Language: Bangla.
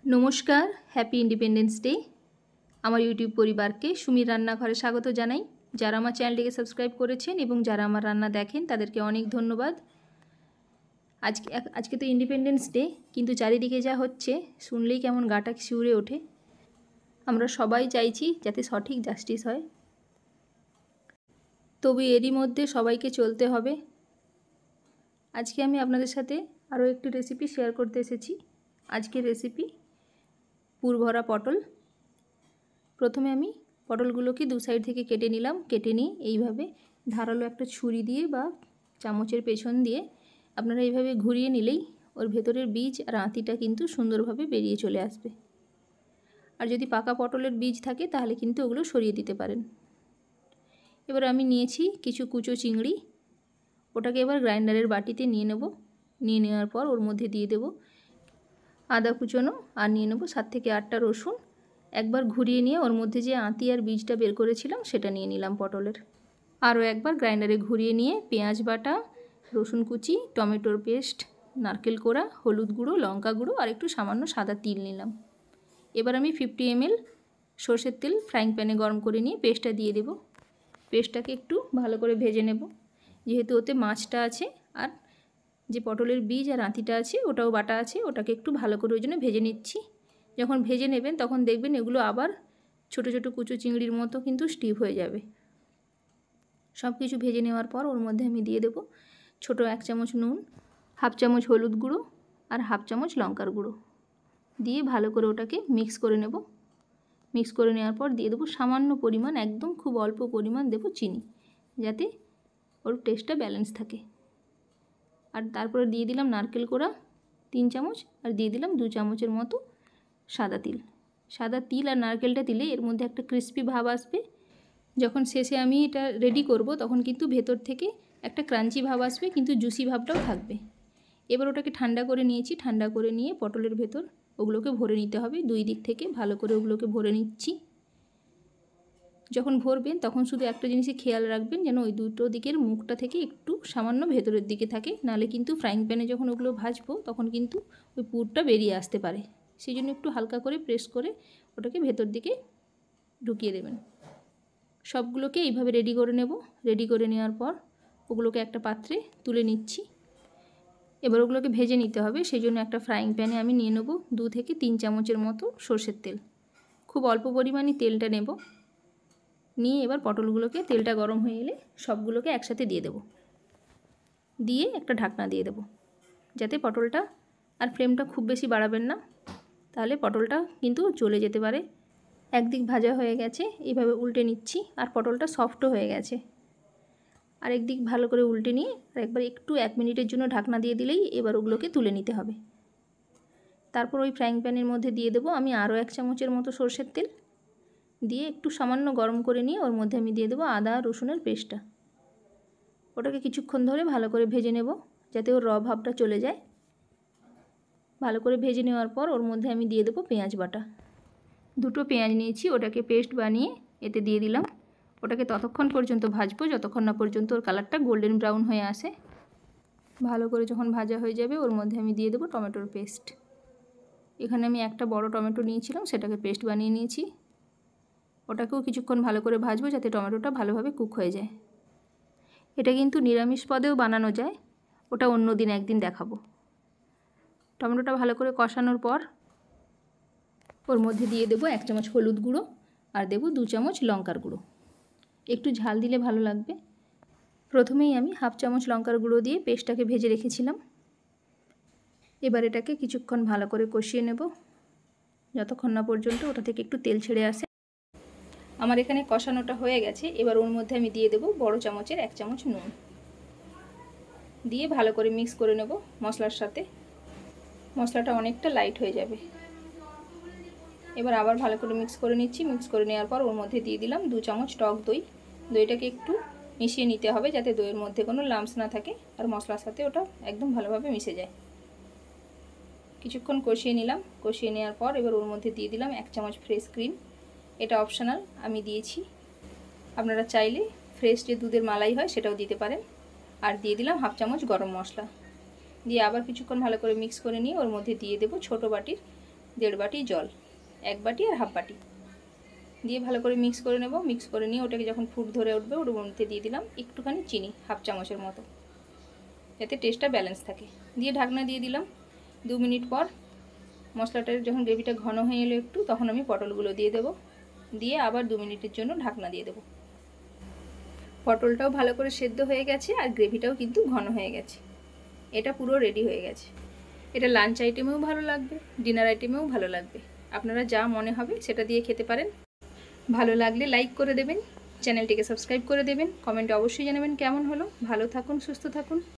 নমস্কার, হ্যাপি ইন্ডিপেন্ডেন্স ডে। আমার ইউটিউব পরিবারকে সুমির রান্নাঘরে স্বাগত জানাই। যারা আমার চ্যানেলটিকে সাবস্ক্রাইব করেছেন এবং যারা আমার রান্না দেখেন তাদেরকে অনেক ধন্যবাদ। আজকে তো ইন্ডিপেন্ডেন্স ডে, কিন্তু চারিদিকে যা হচ্ছে শুনলেই কেমন গাটা শিউরে ওঠে। আমরা সবাই চাইছি যাতে সঠিক জাস্টিস হয়, তবে এরই মধ্যে সবাইকে চলতে হবে। আজকে আমি আপনাদের সাথে আরও একটি রেসিপি শেয়ার করতে এসেছি। আজকের রেসিপি পুরভরা পটল। প্রথমে আমি পটলগুলোকে দু সাইড থেকে কেটে নিলাম। কেটে নিয়ে এইভাবে ধারালো একটা ছুরি দিয়ে বা চামচের পেছন দিয়ে আপনারা এইভাবে ঘুরিয়ে নিলেই ওর ভেতরের বীজ আর আঁতিটা কিন্তু সুন্দরভাবে বেরিয়ে চলে আসবে। আর যদি পাকা পটলের বীজ থাকে তাহলে কিন্তু ওগুলো সরিয়ে দিতে পারেন। এবার আমি নিয়েছি কিছু কুচো চিংড়ি, ওটাকে এবার গ্রাইন্ডারের বাটিতে নিয়ে নেব। নিয়ে নেওয়ার পর ওর মধ্যে দিয়ে দেব আদা কুচোনো, আর নিয়ে নেব 7 থেকে 8টা রসুন। একবার ঘুরিয়ে নিয়ে ওর মধ্যে যে আঁতি আর বীজটা বের করেছিলাম সেটা নিয়ে নিলাম পটলের। আরও একবার গ্রাইন্ডারে ঘুরিয়ে নিয়ে পেঁয়াজ বাটা, রসুন কুচি, টমেটোর পেস্ট, নারকেল কোড়া, হলুদ গুঁড়ো, লঙ্কা গুঁড়ো আর একটু সামান্য সাদা তিল নিলাম। এবার আমি 50 ml সরষের তেল ফ্রাইং প্যানে গরম করে নিয়ে পেস্টটা দিয়ে দেব। পেস্টটাকে একটু ভালো করে ভেজে নেব, যেহেতু ওতে মাছটা আছে আর যে পটলের বীজ আর আঁতিটা আছে ওটাও বাটা আছে, ওটাকে একটু ভালো করে ওই জন্য ভেজে নিচ্ছি। যখন ভেজে নেবেন তখন দেখবেন এগুলো আবার ছোট ছোট কুচো চিংড়ির মতো কিন্তু স্টিফ হয়ে যাবে। সব কিছু ভেজে নেওয়ার পর ওর মধ্যে আমি দিয়ে দেব ছোটো 1 চামচ নুন, হাফ চামচ হলুদ গুঁড়ো আর হাফ চামচ লঙ্কার গুঁড়ো দিয়ে ভালো করে ওটাকে মিক্স করে নেব। মিক্স করে নেওয়ার পর দিয়ে দেবো সামান্য পরিমাণ, একদম খুব অল্প পরিমাণ দেবো চিনি, যাতে ওর টেস্টটা ব্যালেন্স থাকে। আর তারপরে দিয়ে দিলাম নারকেল কোড়া 3 চামচ আর দিয়ে দিলাম 2 চামচের মতো সাদা তিল। সাদা তিল আর নারকেলটা দিলে এর মধ্যে একটা ক্রিস্পি ভাব আসবে। যখন শেষে আমি এটা রেডি করব তখন কিন্তু ভেতর থেকে একটা ক্রাঞ্চি ভাব আসবে, কিন্তু জুসি ভাবটাও থাকবে। এবার ওটাকে ঠান্ডা করে নিয়েছি। ঠান্ডা করে নিয়ে পটলের ভেতর ওগুলোকে ভরে নিতে হবে। দুই দিক থেকে ভালো করে ওগুলোকে ভরে নিচ্ছি। যখন ভরবেন তখন শুধু একটা জিনিসই খেয়াল রাখবেন, যেন ওই দুটো দিকের মুখটা থেকে একটু সামান্য ভেতরের দিকে থাকে, নাহলে কিন্তু ফ্রাইং প্যানে যখন ওগুলো ভাজবো তখন কিন্তু ওই পুরটা বেরিয়ে আসতে পারে। সেই জন্য একটু হালকা করে প্রেস করে ওটাকে ভেতর দিকে ঢুকিয়ে দেবেন। সবগুলোকে এইভাবে রেডি করে নেব। রেডি করে নেওয়ার পর ওগুলোকে একটা পাত্রে তুলে নিচ্ছি। এবার ওগুলোকে ভেজে নিতে হবে, সেই জন্য একটা ফ্রাইং প্যানে আমি নিয়ে নেব 2 থেকে 3 চামচের মতো সরষের তেল। খুব অল্প পরিমাণে তেলটা নেব। নিয়ে এবার পটলগুলোকে তেলটা গরম হয়ে এলে সবগুলোকে একসাথে দিয়ে দেব। দিয়ে একটা ঢাকনা দিয়ে দেব, যাতে পটলটা, আর ফ্লেমটা খুব বেশি বাড়াবেন না, তাহলে পটলটা কিন্তু জ্বলে যেতে পারে। একদিক ভাজা হয়ে গেছে, এইভাবে উল্টে নিচ্ছি, আর পটলটা সফটও হয়ে গেছে। আর একদিক ভালো করে উল্টে নিয়ে আর একবার একটু 1 মিনিটের জন্য ঢাকনা দিয়ে দিলেই এবার ওগুলোকে তুলে নিতে হবে। তারপর ওই ফ্রাইং প্যানের মধ্যে দিয়ে দেবো আমি আরও 1 চামচের মতো সরষের তেল। দিয়ে একটু সামান্য গরম করে নিয়ে ওর মধ্যে আমি দিয়ে দেবো আদা রসুনের পেস্টটা। ওটাকে কিছুক্ষণ ধরে ভালো করে ভেজে নেব, যাতে ওর র ভাবটা চলে যায়। ভালো করে ভেজে নেওয়ার পর ওর মধ্যে আমি দিয়ে দেবো পেঁয়াজ বাটা। 2টো পেঁয়াজ নিয়েছি, ওটাকে পেস্ট বানিয়ে এতে দিয়ে দিলাম। ওটাকে ততক্ষণ পর্যন্ত ভাজবো যতক্ষণ না পর্যন্ত ওর কালারটা গোল্ডেন ব্রাউন হয়ে আসে। ভালো করে যখন ভাজা হয়ে যাবে ওর মধ্যে আমি দিয়ে দেবো টমেটোর পেস্ট। এখানে আমি একটা বড় টমেটো নিয়েছিলাম, সেটাকে পেস্ট বানিয়ে নিয়েছি। ওটাকেও কিছুক্ষণ ভালো করে ভাজবো যাতে টমেটোটা ভালোভাবে কুক হয়ে যায়। এটা কিন্তু নিরামিষ পদেও বানানো যায়, ওটা অন্য দিন একদিন দেখাবো। টমেটোটা ভালো করে কষানোর পর ওর মধ্যে দিয়ে দেবো 1 চামচ হলুদ গুঁড়ো আর দেবো 2 চামচ লঙ্কার গুঁড়ো। একটু ঝাল দিলে ভালো লাগবে। প্রথমেই আমি হাফ চামচ লঙ্কার গুঁড়ো দিয়ে পেস্টটাকে ভেজে রেখেছিলাম। এবার এটাকে কিছুক্ষণ ভালো করে কষিয়ে নেব, যতক্ষণ না পর্যন্ত ওটা থেকে একটু তেল ছেড়ে আসে। আমার এখানে কষানোটা হয়ে গেছে। এবার ওর মধ্যে আমি দিয়ে দেবো বড় চামচের 1 চামচ নুন দিয়ে ভালো করে মিক্স করে নেব মশলার সাথে। মশলাটা অনেকটা লাইট হয়ে যাবে। এবার আবার ভালো করে মিক্স করে নিচ্ছি। মিক্স করে নেওয়ার পর ওর মধ্যে দিয়ে দিলাম 2 চামচ টক দই। দইটাকে একটু মিশিয়ে নিতে হবে যাতে দইয়ের মধ্যে কোনো লাম্পস না থাকে আর মশলার সাথে ওটা একদম ভালোভাবে মিশে যায়। কিছুক্ষণ কষিয়ে নিলাম। কষিয়ে নেওয়ার পর এবার ওর মধ্যে দিয়ে দিলাম 1 চামচ ফ্রেশ ক্রিম। এটা অপশনাল, আমি দিয়েছি। আপনারা চাইলে ফ্রেশ যে দুধের মালাই হয় সেটাও দিতে পারেন। আর দিয়ে দিলাম হাফ চামচ গরম মশলা। দিয়ে আবার কিছুক্ষণ ভালো করে মিক্স করে নিয়ে ওর মধ্যে দিয়ে দেবো ছোটো বাটির 1.5 বাটি জল, 1 বাটি আর হাফ বাটি দিয়ে ভালো করে মিক্স করে নেব। মিক্স করে নিয়ে ওটাকে যখন ফুট ধরে উঠবে ওর মধ্যে দিয়ে দিলাম একটুখানি চিনি, হাফ চামচের মতো, যাতে টেস্টটা ব্যালেন্স থাকে। দিয়ে ঢাকনা দিয়ে দিলাম। 2 মিনিট পর মশলাটার যখন গ্রেভিটা ঘন হয়ে এলো একটু, তখন আমি পটলগুলো দিয়ে দেবো। দিয়ে আবার 2 মিনিটের জন্য ঢাকনা দিয়ে দেবো। পটলটাও ভালো করে সেদ্ধ হয়ে গেছে আর গ্রেভিটাও কিন্তু ঘন হয়ে গেছে। এটা পুরো রেডি হয়ে গেছে। এটা লাঞ্চ আইটেমেও ভালো লাগবে, ডিনার আইটেমেও ভালো লাগবে। আপনারা যা মনে হবে সেটা দিয়ে খেতে পারেন। ভালো লাগলে লাইক করে দেবেন, চ্যানেলটিকে সাবস্ক্রাইব করে দেবেন, কমেন্টে অবশ্যই জানাবেন কেমন হলো। ভালো থাকুন, সুস্থ থাকুন।